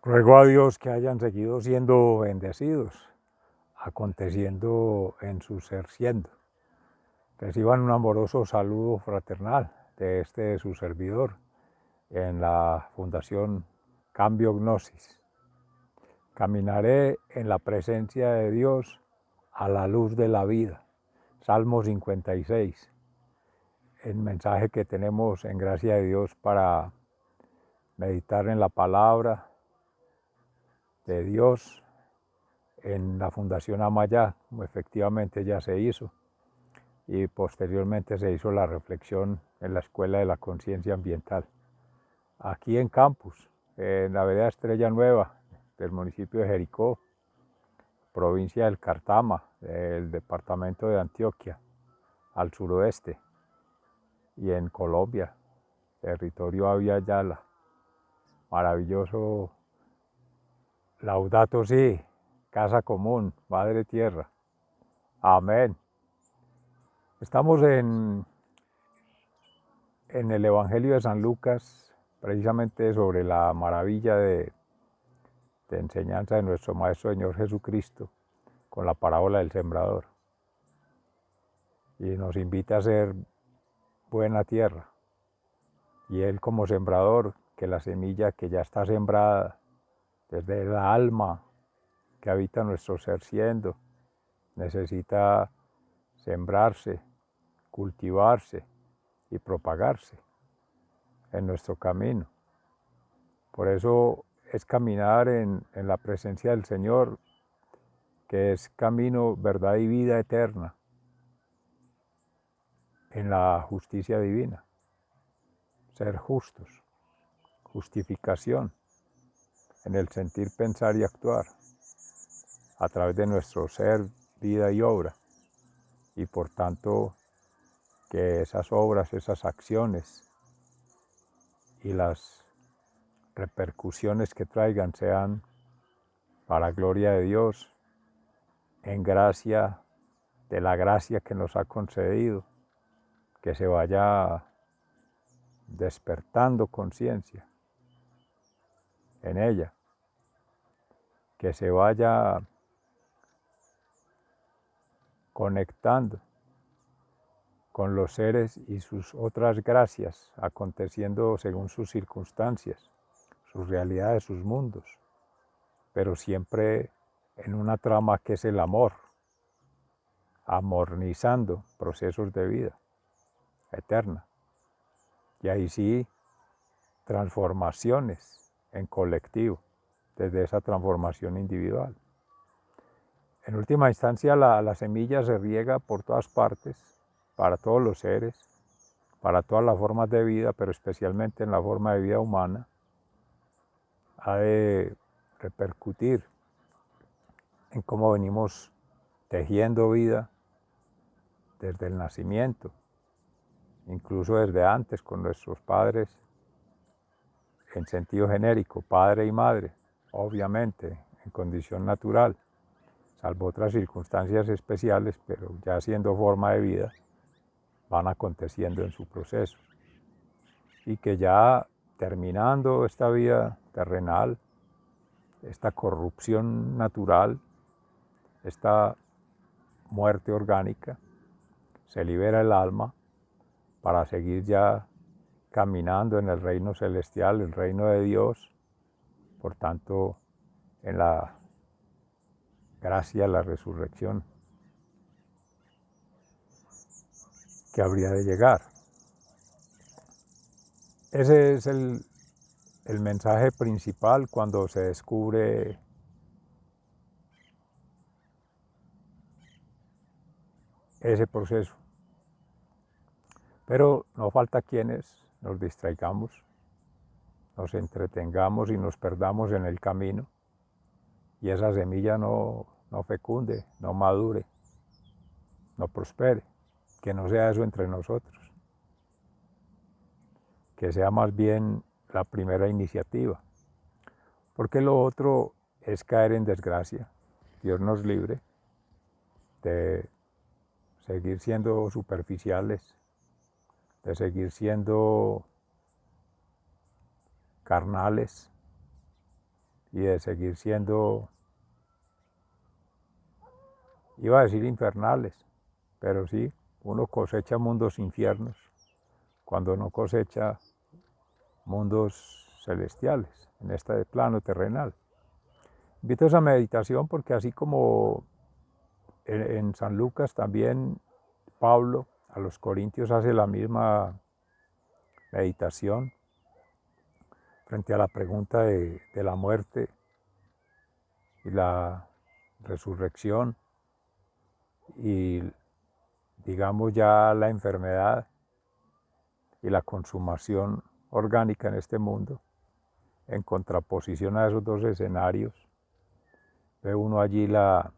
Ruego a Dios que hayan seguido siendo bendecidos, aconteciendo en su ser siendo. Reciban un amoroso saludo fraternal de su servidor en la Fundación Cambio Gnosis. Caminaré en la presencia de Dios a la luz de la vida. Salmo 56. El mensaje que tenemos en gracia de Dios para meditar en la palabra de Dios en la Fundación Amayá, como efectivamente ya se hizo, y posteriormente se hizo la reflexión en la Escuela de la Conciencia Ambiental. Aquí en Campus, en la vereda Estrella Nueva del municipio de Jericó, provincia del Cartama, del departamento de Antioquia, al suroeste, y en Colombia, territorio Abya Yala. Maravilloso Laudato Si, casa común, madre tierra. Amén. Estamos en el Evangelio de San Lucas, precisamente sobre la maravilla de enseñanza de nuestro Maestro Señor Jesucristo, con la parábola del sembrador. Y nos invita a ser buena tierra. Y Él como sembrador, que la semilla que ya está sembrada desde la alma que habita nuestro ser siendo, necesita sembrarse, cultivarse y propagarse en nuestro camino. Por eso es caminar en la presencia del Señor, que es camino, verdad y vida eterna, en la justicia divina. Ser justos, justificación en el sentir, pensar y actuar, a través de nuestro ser, vida y obra. Y por tanto, que esas obras, esas acciones y las repercusiones que traigan sean para gloria de Dios, en gracia de la gracia que nos ha concedido, que se vaya despertando conciencia en ella, que se vaya conectando con los seres y sus otras gracias, aconteciendo según sus circunstancias, sus realidades, sus mundos, pero siempre en una trama que es el amor, amornizando procesos de vida eterna. Y ahí sí, transformaciones en colectivo, desde esa transformación individual. En última instancia, la semilla se riega por todas partes, para todos los seres, para todas las formas de vida, pero especialmente en la forma de vida humana, ha de repercutir en cómo venimos tejiendo vida desde el nacimiento, incluso desde antes con nuestros padres, en sentido genérico, padre y madre, obviamente, en condición natural, salvo otras circunstancias especiales, pero ya siendo forma de vida, van aconteciendo en su proceso. Y que ya terminando esta vida terrenal, esta corrupción natural, esta muerte orgánica, se libera el alma para seguir ya caminando en el reino celestial, el reino de Dios, por tanto, en la gracia, la resurrección que habría de llegar. Ese es el mensaje principal cuando se descubre ese proceso. Pero no falta quienes nos distraigamos, nos entretengamos y nos perdamos en el camino y esa semilla no fecunde, no madure, no prospere, que no sea eso entre nosotros, que sea más bien la primera iniciativa, porque lo otro es caer en desgracia. Dios nos libre de seguir siendo superficiales, de seguir siendo carnales y de seguir siendo, iba a decir infernales, pero sí, uno cosecha mundos infiernos cuando no cosecha mundos celestiales en este plano terrenal. Invito a esa meditación porque así como en San Lucas también Pablo a los Corintios hace la misma meditación frente a la pregunta de la muerte y la resurrección y digamos ya la enfermedad y la consumación orgánica en este mundo, en contraposición a esos dos escenarios. Ve uno allí la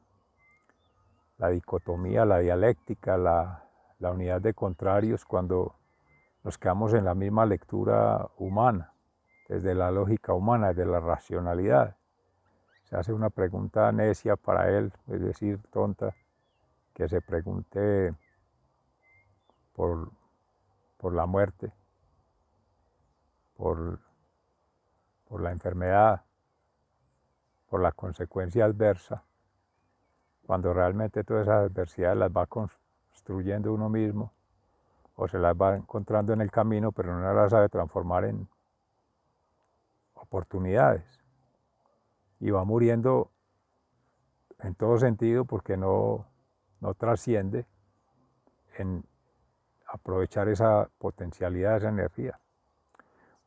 dicotomía, la dialéctica, la unidad de contrarios cuando nos quedamos en la misma lectura humana, desde la lógica humana, desde la racionalidad. Se hace una pregunta necia para él, es decir, tonta, que se pregunte por la muerte, por la enfermedad, por la consecuencia adversa, cuando realmente todas esas adversidades las va construyendo uno mismo o se las va encontrando en el camino, pero no las sabe transformar en oportunidades. Y va muriendo en todo sentido porque no trasciende en aprovechar esa potencialidad, esa energía.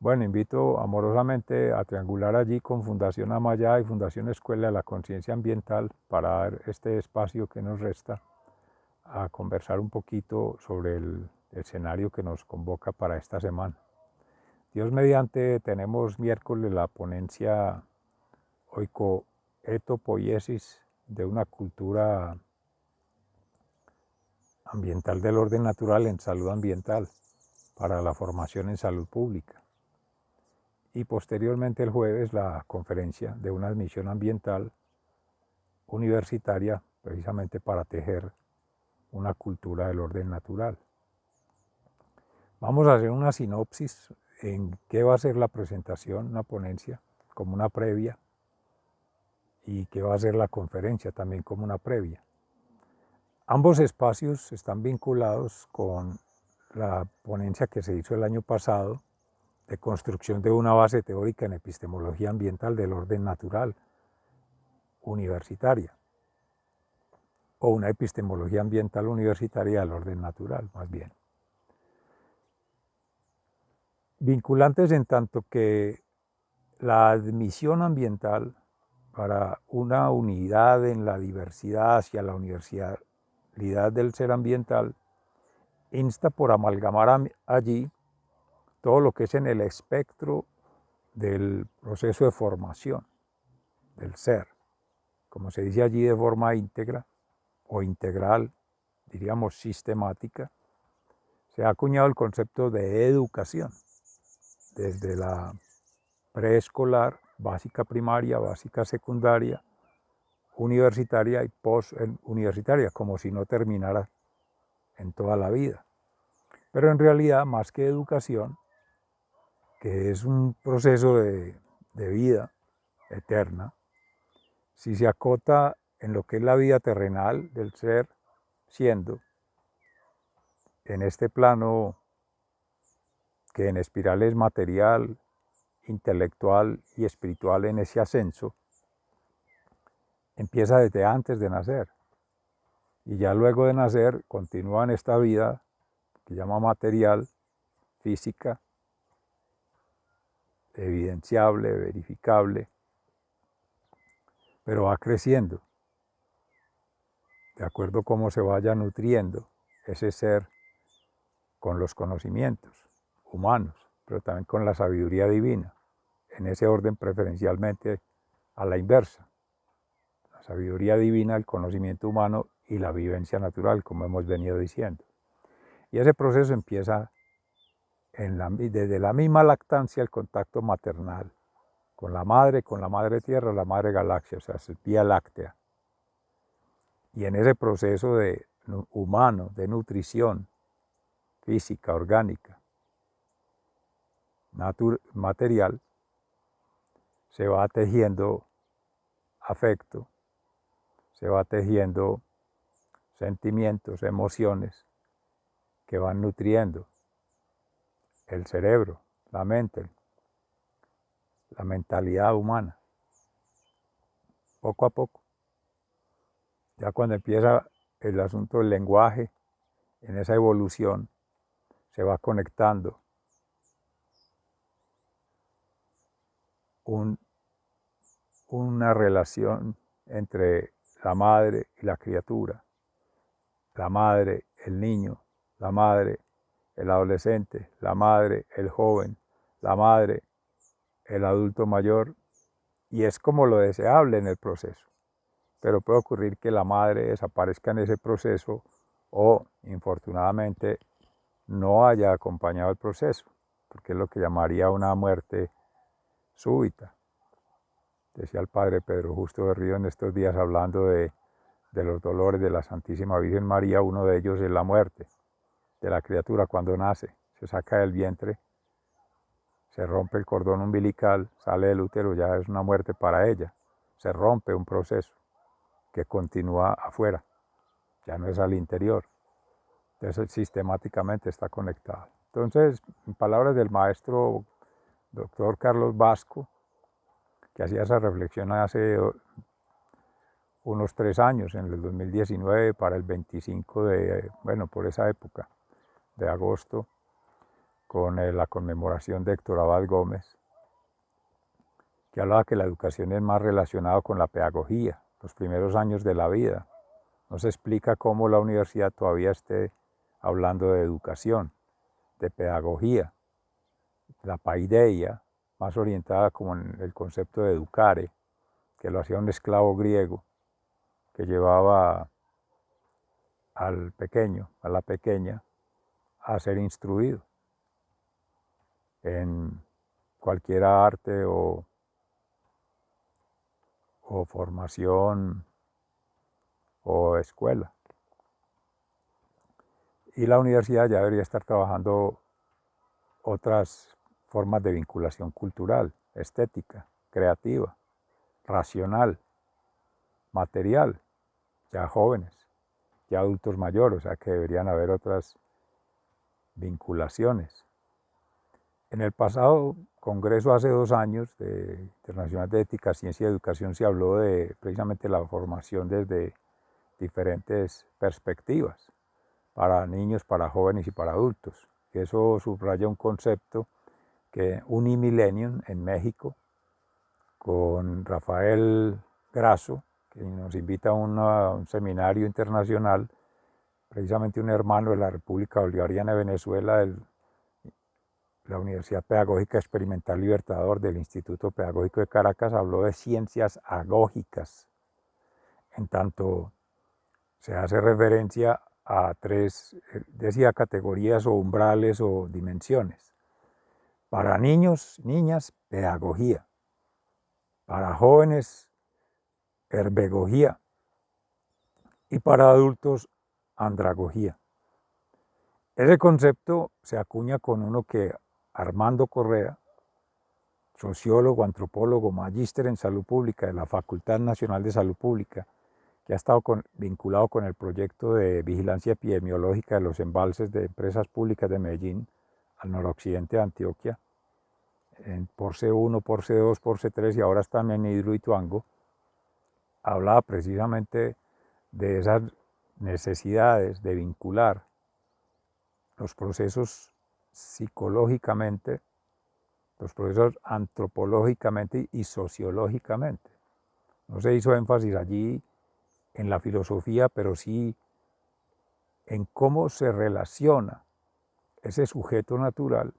Bueno, invito amorosamente a triangular allí con Fundación Amayá y Fundación Escuela de la Conciencia Ambiental para dar este espacio que nos resta a conversar un poquito sobre el escenario que nos convoca para esta semana. Dios mediante, tenemos miércoles la ponencia Oikoetopoiesis de una cultura ambiental del orden natural en salud ambiental para la formación en salud pública. Y posteriormente el jueves la conferencia de una admisión ambiental universitaria precisamente para tejer una cultura del orden natural. Vamos a hacer una sinopsis en qué va a ser la presentación, una ponencia como una previa y qué va a ser la conferencia también como una previa. Ambos espacios están vinculados con la ponencia que se hizo el año pasado de construcción de una base teórica en epistemología ambiental del orden natural universitaria, o una epistemología ambiental universitaria del orden natural, más bien. Vinculantes en tanto que la admisión ambiental para una unidad en la diversidad hacia la universalidad del ser ambiental insta por amalgamar allí todo lo que es en el espectro del proceso de formación del ser, como se dice allí de forma íntegra o integral, diríamos sistemática, se ha acuñado el concepto de educación, desde la preescolar, básica primaria, básica secundaria, universitaria y post-universitaria, como si no terminara en toda la vida. Pero en realidad, más que educación, que es un proceso de vida eterna, si se acota en lo que es la vida terrenal del ser siendo, en este plano que en espiral es material, intelectual y espiritual en ese ascenso, empieza desde antes de nacer y ya luego de nacer continúa en esta vida que llama material, física, evidenciable, verificable, pero va creciendo de acuerdo a cómo se vaya nutriendo ese ser con los conocimientos humanos, pero también con la sabiduría divina, en ese orden preferencialmente a la inversa. La sabiduría divina, el conocimiento humano y la vivencia natural, como hemos venido diciendo. Y ese proceso empieza desde la misma lactancia, el contacto maternal, con la madre tierra, la madre galaxia, o sea, es Vía Láctea. Y en ese proceso humano, de nutrición física, orgánica, material, se va tejiendo afecto, se va tejiendo sentimientos, emociones que van nutriendo el cerebro, la mente, la mentalidad humana, poco a poco. Ya cuando empieza el asunto del lenguaje, en esa evolución, se va conectando una relación entre la madre y la criatura, la madre, el niño, la madre, el adolescente, la madre, el joven, la madre, el adulto mayor, y es como lo deseable en el proceso. Pero puede ocurrir que la madre desaparezca en ese proceso o, infortunadamente, no haya acompañado el proceso, porque es lo que llamaría una muerte súbita. Decía el padre Pedro Justo de Río en estos días hablando de los dolores de la Santísima Virgen María, uno de ellos es la muerte de la criatura cuando nace, se saca del vientre, se rompe el cordón umbilical, sale del útero, ya es una muerte para ella, se rompe un proceso que continúa afuera, ya no es al interior. Entonces sistemáticamente está conectado. Entonces, en palabras del maestro doctor Carlos Vasco, que hacía esa reflexión hace unos 3 años, en el 2019, para el 25 de, bueno, por esa época, de agosto, con la conmemoración de Héctor Abad Gómez, que hablaba que la educación es más relacionada con la pedagogía, los primeros años de la vida. No se explica cómo la universidad todavía esté hablando de educación, de pedagogía, la paideia, más orientada como en el concepto de educare, que lo hacía un esclavo griego, que llevaba al pequeño, a la pequeña, a ser instruido en cualquier arte o formación o escuela. Y la universidad ya debería estar trabajando otras formas de vinculación cultural, estética, creativa, racional, material, ya jóvenes, ya adultos mayores, o sea que deberían haber otras vinculaciones. En el pasado congreso, hace 2 años, de Internacional de Ética, Ciencia y Educación, se habló de precisamente la formación desde diferentes perspectivas, para niños, para jóvenes y para adultos. Y eso subraya un concepto que Unimillennium en México, con Rafael Grasso, que nos invita a un seminario internacional, precisamente un hermano de la República Bolivariana de Venezuela, la Universidad Pedagógica Experimental Libertador del Instituto Pedagógico de Caracas, habló de ciencias agógicas, en tanto se hace referencia a 3, decía, categorías o umbrales o dimensiones. Para niños, niñas, pedagogía. Para jóvenes, herbegogía. Y para adultos, andragogía. Ese concepto se acuña con uno que Armando Correa, sociólogo, antropólogo, magíster en salud pública de la Facultad Nacional de Salud Pública, que ha estado vinculado con el proyecto de vigilancia epidemiológica de los embalses de empresas públicas de Medellín al noroccidente de Antioquia, en Porce 1, Porce 2, Porce 3 y ahora está en Hidroituango, hablaba precisamente de esas necesidades de vincular los procesos psicológicamente, los procesos antropológicamente y sociológicamente. No se hizo énfasis allí en la filosofía, pero sí en cómo se relaciona ese sujeto natural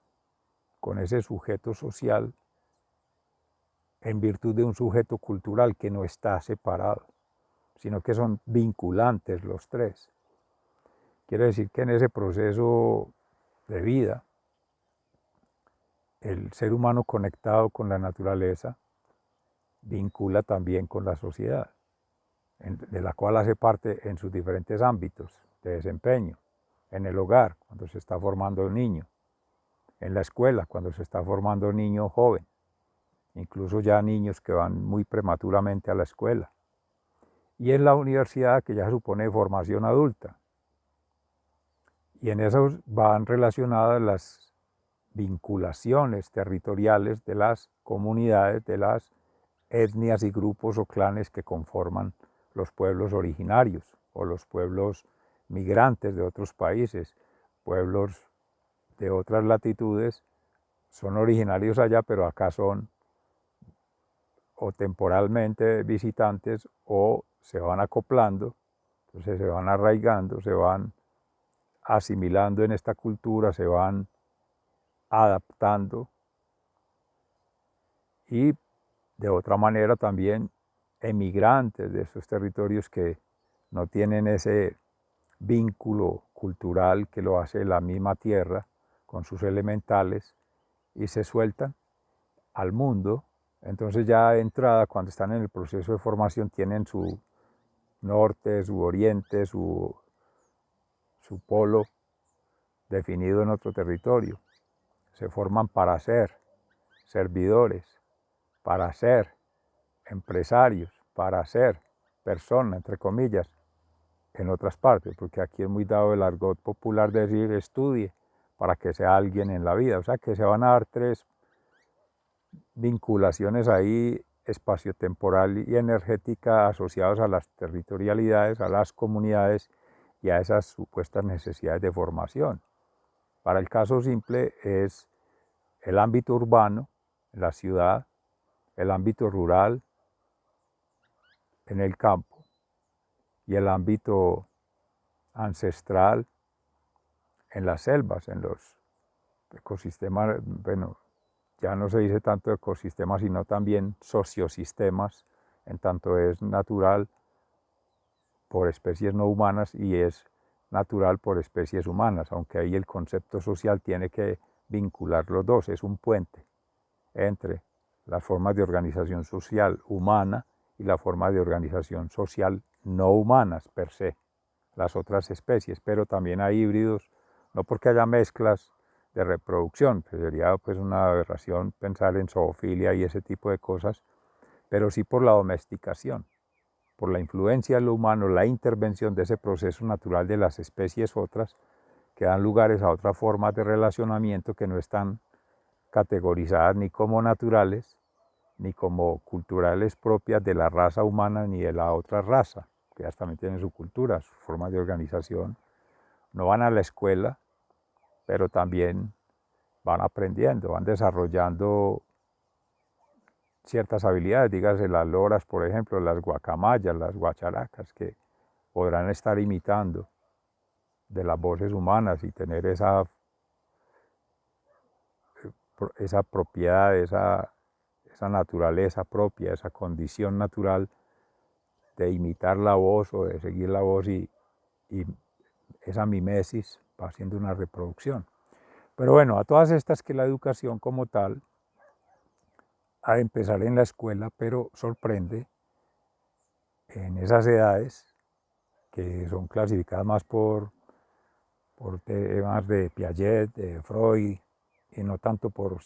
con ese sujeto social en virtud de un sujeto cultural que no está separado, sino que son vinculantes los 3. Quiere decir que en ese proceso de vida, el ser humano conectado con la naturaleza vincula también con la sociedad, de la cual hace parte en sus diferentes ámbitos de desempeño, en el hogar, cuando se está formando un niño, en la escuela, cuando se está formando un niño joven, incluso ya niños que van muy prematuramente a la escuela. Y en la universidad, que ya supone formación adulta. Y en eso van relacionadas las vinculaciones territoriales de las comunidades, de las etnias y grupos o clanes que conforman los pueblos originarios o los pueblos migrantes de otros países, pueblos de otras latitudes, son originarios allá, pero acá son o temporalmente visitantes o se van acoplando, entonces se van arraigando, se van asimilando en esta cultura, se van adaptando y de otra manera también emigrantes de esos territorios que no tienen ese vínculo cultural que lo hace la misma tierra con sus elementales y se sueltan al mundo. Entonces ya de entrada, cuando están en el proceso de formación, tienen su norte, su oriente, su polo definido en otro territorio. Se forman para ser servidores, para ser empresarios, para ser persona, entre comillas, en otras partes, porque aquí es muy dado el argot popular decir estudie para que sea alguien en la vida. O sea que se van a dar tres vinculaciones ahí espaciotemporal y energética asociadas a las territorialidades, a las comunidades y a esas supuestas necesidades de formación. Para el caso simple es el ámbito urbano, la ciudad, el ámbito rural, en el campo, y el ámbito ancestral en las selvas, en los ecosistemas, bueno, ya no se dice tanto ecosistemas, sino también sociosistemas, en tanto es natural por especies no humanas y es natural por especies humanas, aunque ahí el concepto social tiene que vincular los dos, es un puente entre las formas de organización social humana y la forma de organización social no humanas per se, las otras especies, pero también hay híbridos, no porque haya mezclas de reproducción, que sería pues una aberración pensar en zoofilia y ese tipo de cosas, pero sí por la domesticación, por la influencia de lo humano, la intervención de ese proceso natural de las especies otras, que dan lugares a otras formas de relacionamiento que no están categorizadas ni como naturales, ni como culturales propias de la raza humana ni de la otra raza, que ellas también tienen su cultura, sus formas de organización. No van a la escuela, pero también van aprendiendo, van desarrollando ciertas habilidades, dígase las loras, por ejemplo, las guacamayas, las guacharacas, que podrán estar imitando de las voces humanas y tener esa propiedad, esa naturaleza propia, esa condición natural de imitar la voz o de seguir la voz y esa mimesis va haciendo una reproducción. Pero bueno, a todas estas que la educación como tal ha de empezar en la escuela, pero sorprende en esas edades que son clasificadas más por temas de Piaget, de Freud, y no tanto por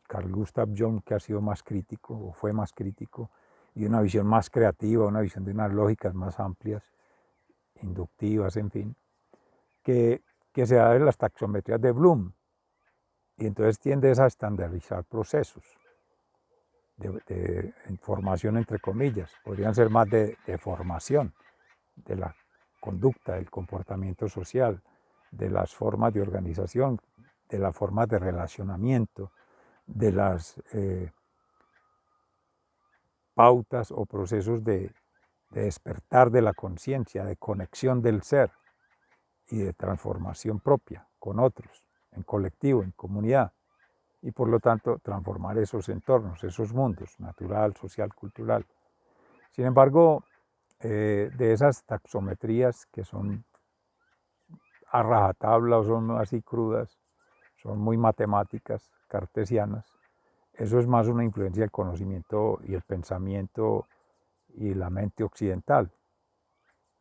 Carl Gustav Jung, que ha sido más crítico o fue más crítico, y una visión más creativa, una visión de unas lógicas más amplias, inductivas, en fin, que se da en las taxometrías de Bloom. Y entonces tiendes a estandarizar procesos de formación, entre comillas, podrían ser más de formación de la conducta, del comportamiento social, de las formas de organización, de las formas de relacionamiento, de las pautas o procesos de despertar de la conciencia, de conexión del ser y de transformación propia con otros, en colectivo, en comunidad, y por lo tanto transformar esos entornos, esos mundos, natural, social, cultural. Sin embargo, de esas taxometrías que son a rajatabla o son así crudas, son muy matemáticas, cartesianas, eso es más una influencia del conocimiento y el pensamiento y la mente occidental,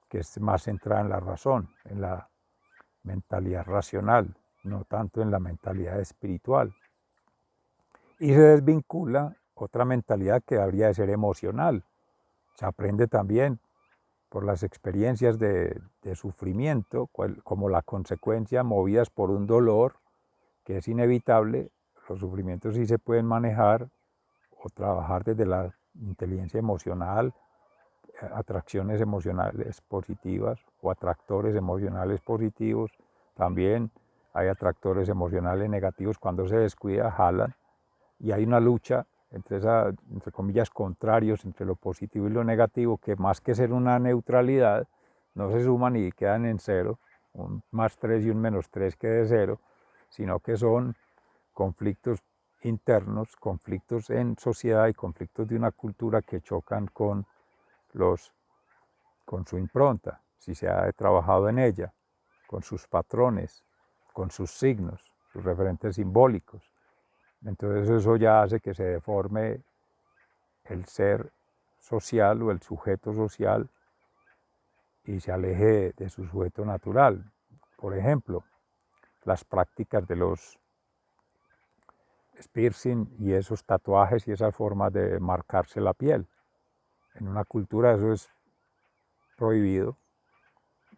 que es más centrada en la razón, en la mentalidad racional, no tanto en la mentalidad espiritual. Y se desvincula otra mentalidad que habría de ser emocional. Se aprende también por las experiencias de sufrimiento, como la consecuencia, movidas por un dolor que es inevitable. Los sufrimientos sí se pueden manejar o trabajar desde la inteligencia emocional, atracciones emocionales positivas o atractores emocionales positivos. También hay atractores emocionales negativos, cuando se descuida jalan, y hay una lucha entre comillas, contrarios entre lo positivo y lo negativo, que más que ser una neutralidad, no se suman y quedan en cero, un +3 y un -3 que de cero, sino que son conflictos internos, conflictos en sociedad y conflictos de una cultura que chocan con su impronta, si se ha trabajado en ella, con sus patrones, con sus signos, sus referentes simbólicos. Entonces eso ya hace que se deforme el ser social o el sujeto social y se aleje de su sujeto natural. Por ejemplo, las prácticas de los piercing y esos tatuajes y esas formas de marcarse la piel. En una cultura eso es prohibido,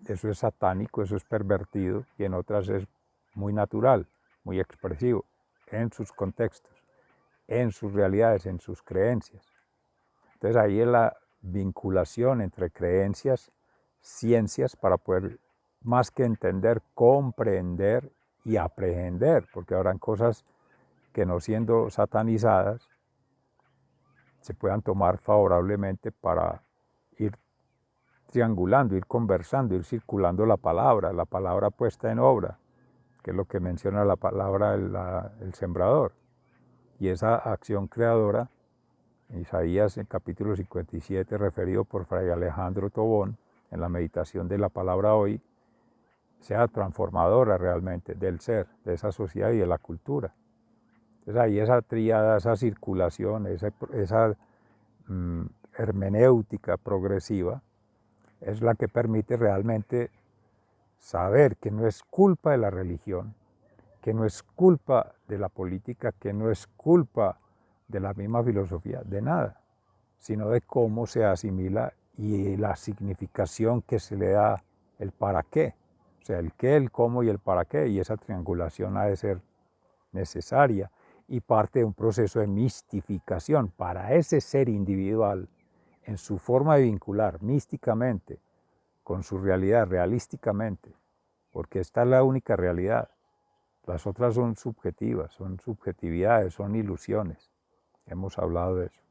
eso es satánico, eso es pervertido, y en otras es muy natural, muy expresivo, en sus contextos, en sus realidades, en sus creencias. Entonces ahí es la vinculación entre creencias, ciencias, para poder, más que entender, comprender y aprehender, porque habrán cosas que, no siendo satanizadas, se puedan tomar favorablemente para ir triangulando, ir conversando, ir circulando la palabra puesta en obra, que es lo que menciona la palabra el sembrador. Y esa acción creadora, Isaías en capítulo 57, referido por Fray Alejandro Tobón en la meditación de la palabra hoy, sea transformadora realmente del ser, de esa sociedad y de la cultura. Entonces ahí esa tríada, esa circulación, esa hermenéutica progresiva es la que permite realmente saber que no es culpa de la religión, que no es culpa de la política, que no es culpa de la misma filosofía, de nada, sino de cómo se asimila y la significación que se le da, el para qué. O sea, el qué, el cómo y el para qué, y esa triangulación ha de ser necesaria y parte de un proceso de mistificación para ese ser individual en su forma de vincular místicamente con su realidad, realísticamente, porque esta es la única realidad. Las otras son subjetivas, son subjetividades, son ilusiones. Hemos hablado de eso.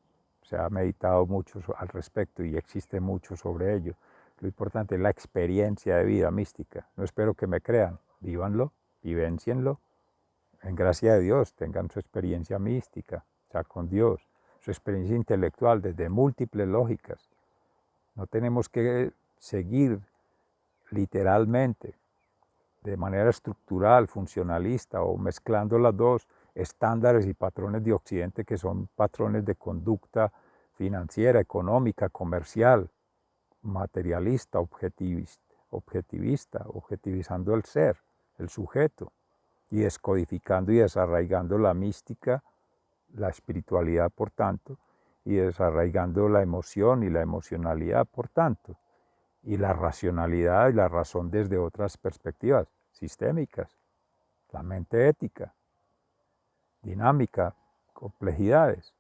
Se ha meditado mucho al respecto y existe mucho sobre ello. Lo importante es la experiencia de vida mística. No espero que me crean, vívanlo, vivencienlo. En gracia de Dios, tengan su experiencia mística, o sea, con Dios, su experiencia intelectual desde múltiples lógicas. No tenemos que seguir literalmente, de manera estructural, funcionalista o mezclando las dos, estándares y patrones de Occidente, que son patrones de conducta financiera, económica, comercial, materialista, objetivizando el ser, el sujeto, y descodificando y desarraigando la mística, la espiritualidad, por tanto, y desarraigando la emoción y la emocionalidad, por tanto, y la racionalidad y la razón desde otras perspectivas sistémicas, la mente ética, dinámica, complejidades.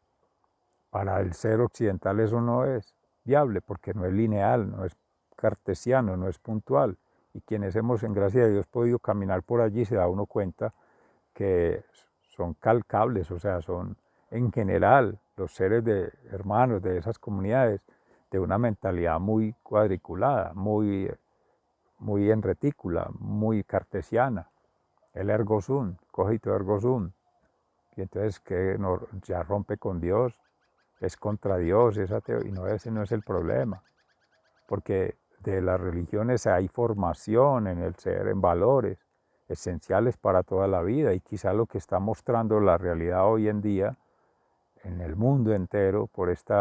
Para el ser occidental eso no es viable porque no es lineal, no es cartesiano, no es puntual. Y quienes hemos, en gracia de Dios, podido caminar por allí, se da uno cuenta que son calcables, o sea, son en general los seres de hermanos de esas comunidades de una mentalidad muy cuadriculada, muy en retícula, muy cartesiana. El ergo sum, cogito ergo sum. Y entonces que ya rompe con Dios, es contra Dios, es ateo, y no, ese no es el problema. Porque de las religiones hay formación en el ser, en valores esenciales para toda la vida, y quizá lo que está mostrando la realidad hoy en día en el mundo entero por este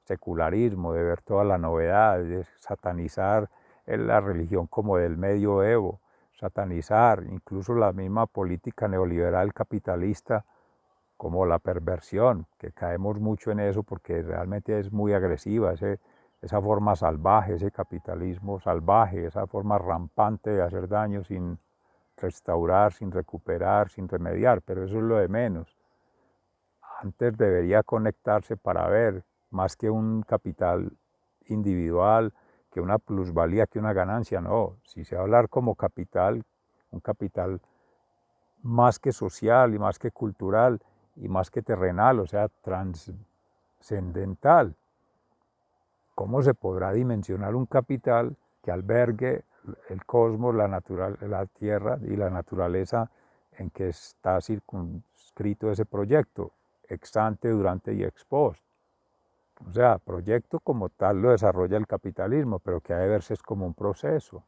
secularismo de ver toda la novedad, de satanizar la religión como del medioevo, satanizar incluso la misma política neoliberal capitalista como la perversión, que caemos mucho en eso porque realmente es muy agresiva, esa forma salvaje, ese capitalismo salvaje, esa forma rampante de hacer daño sin restaurar, sin recuperar, sin remediar, pero eso es lo de menos. Antes debería conectarse para ver, más que un capital individual, que una plusvalía, que una ganancia, no. Si se va a hablar como capital, un capital más que social y más que cultural y más que terrenal, o sea, trascendental. ¿Cómo se podrá dimensionar un capital que albergue el cosmos, la tierra y la naturaleza en que está circunscrito ese proyecto, ex ante, durante y ex post? O sea, proyecto como tal lo desarrolla el capitalismo, pero que ha de verse es como un proceso,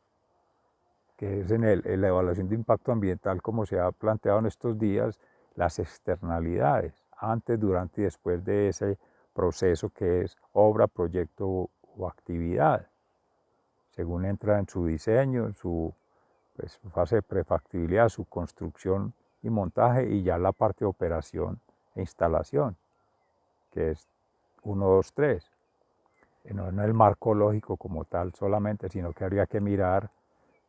que es en la evaluación de impacto ambiental, como se ha planteado en estos días, las externalidades, antes, durante y después de ese proceso que es obra, proyecto o actividad, según entra en su diseño, en su fase de prefactibilidad, su construcción y montaje, y ya la parte de operación e instalación, que es 1, 2, 3. No el marco lógico como tal solamente, sino que habría que mirar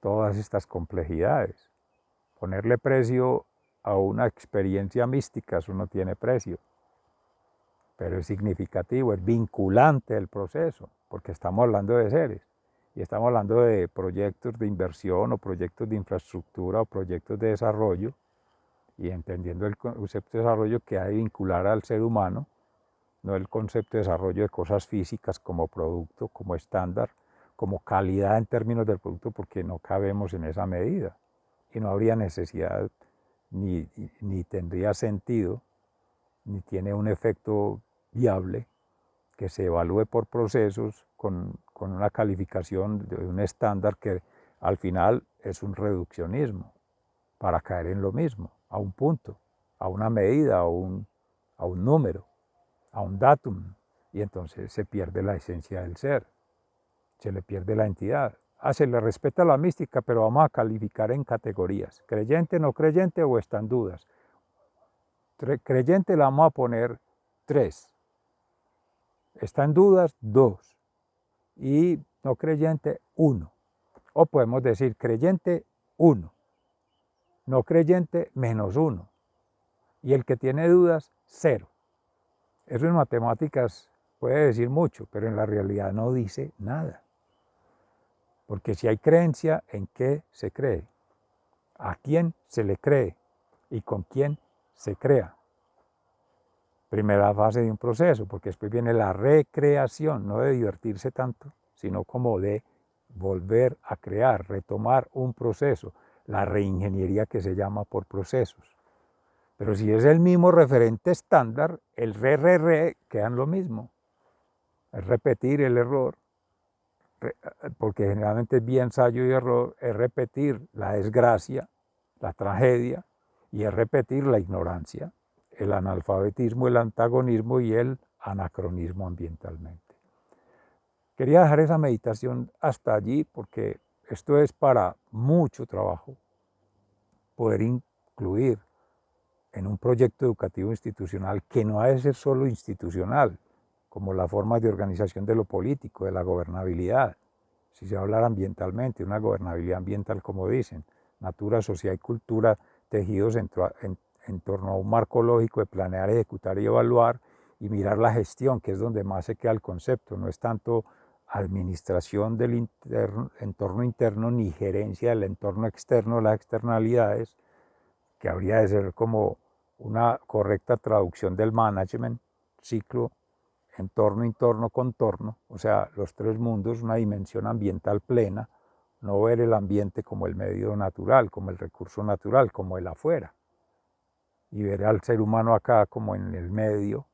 todas estas complejidades. Ponerle precio a una experiencia mística, eso no tiene precio, pero es significativo, es vinculante el proceso, porque estamos hablando de seres y estamos hablando de proyectos de inversión o proyectos de infraestructura o proyectos de desarrollo, y entendiendo el concepto de desarrollo que hay de vincular al ser humano, no el concepto de desarrollo de cosas físicas como producto, como estándar, como calidad en términos del producto, porque no cabemos en esa medida y no habría necesidad ni tendría sentido, ni tiene un efecto viable que se evalúe por procesos con una calificación de un estándar que al final es un reduccionismo para caer en lo mismo, a un punto, a una medida, a un número, a un datum, y entonces se pierde la esencia del ser, se le pierde la entidad. Se le respeta la mística, pero vamos a calificar en categorías, creyente, no creyente o está en dudas. Creyente la vamos a poner 3, está en dudas 2 y no creyente 1. O podemos decir creyente 1, no creyente -1 y el que tiene dudas 0. Eso en matemáticas puede decir mucho, pero en la realidad no dice nada. Porque si hay creencia, ¿en qué se cree? ¿A quién se le cree? ¿Y con quién se crea? Primera fase de un proceso, porque después viene la recreación, no de divertirse tanto, sino como de volver a crear, retomar un proceso, la reingeniería que se llama por procesos. Pero si es el mismo referente estándar, el re quedan lo mismo. Es repetir el error, porque generalmente es vía ensayo y error, es repetir la desgracia, la tragedia, y es repetir la ignorancia, el analfabetismo, el antagonismo y el anacronismo ambientalmente. Quería dejar esa meditación hasta allí porque esto es para mucho trabajo poder incluir en un proyecto educativo institucional que no ha de ser solo institucional, como la forma de organización de lo político, de la gobernabilidad. Si se va a hablar ambientalmente, una gobernabilidad ambiental, como dicen, natura, sociedad y cultura tejidos en torno a un marco lógico de planear, ejecutar y evaluar y mirar la gestión, que es donde más se queda el concepto, no es tanto administración del entorno interno ni gerencia del entorno externo, las externalidades, que habría de ser como una correcta traducción del management, ciclo, entorno, entorno, contorno, o sea, los 3 mundos, una dimensión ambiental plena, no ver el ambiente como el medio natural, como el recurso natural, como el afuera, y ver al ser humano acá como en el medio,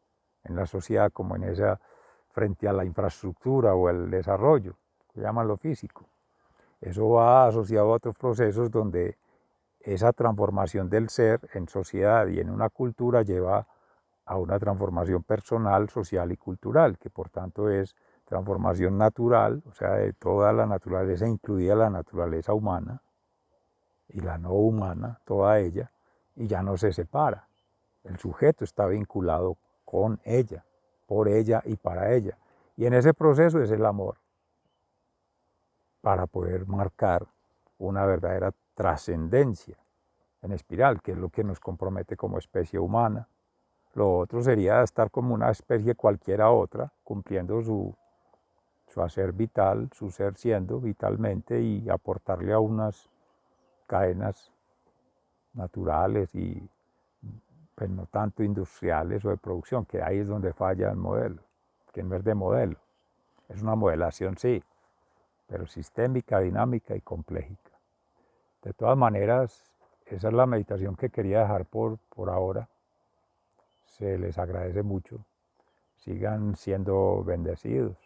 en la sociedad, como en esa, frente a la infraestructura o el desarrollo, que llaman lo físico. Eso va asociado a otros procesos donde esa transformación del ser en sociedad y en una cultura lleva a una transformación personal, social y cultural, que por tanto es transformación natural, o sea, de toda la naturaleza, incluida la naturaleza humana y la no humana, toda ella, y ya no se separa. El sujeto está vinculado con ella, por ella y para ella. Y en ese proceso es el amor, para poder marcar una verdadera trascendencia en espiral, que es lo que nos compromete como especie humana. Lo otro sería estar como una especie cualquiera otra, cumpliendo su hacer vital, su ser siendo vitalmente y aportarle a unas cadenas naturales y pues no tanto industriales o de producción, que ahí es donde falla el modelo, que no es de modelo. Es una modelación, sí, pero sistémica, dinámica y compleja. De todas maneras, esa es la meditación que quería dejar por ahora. Se les agradece mucho. Sigan siendo bendecidos.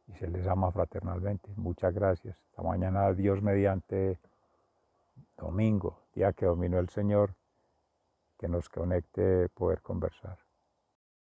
Y se les ama fraternalmente. Muchas gracias. Hasta mañana, Dios mediante, domingo, día que dominó el Señor, que nos conecte poder conversar.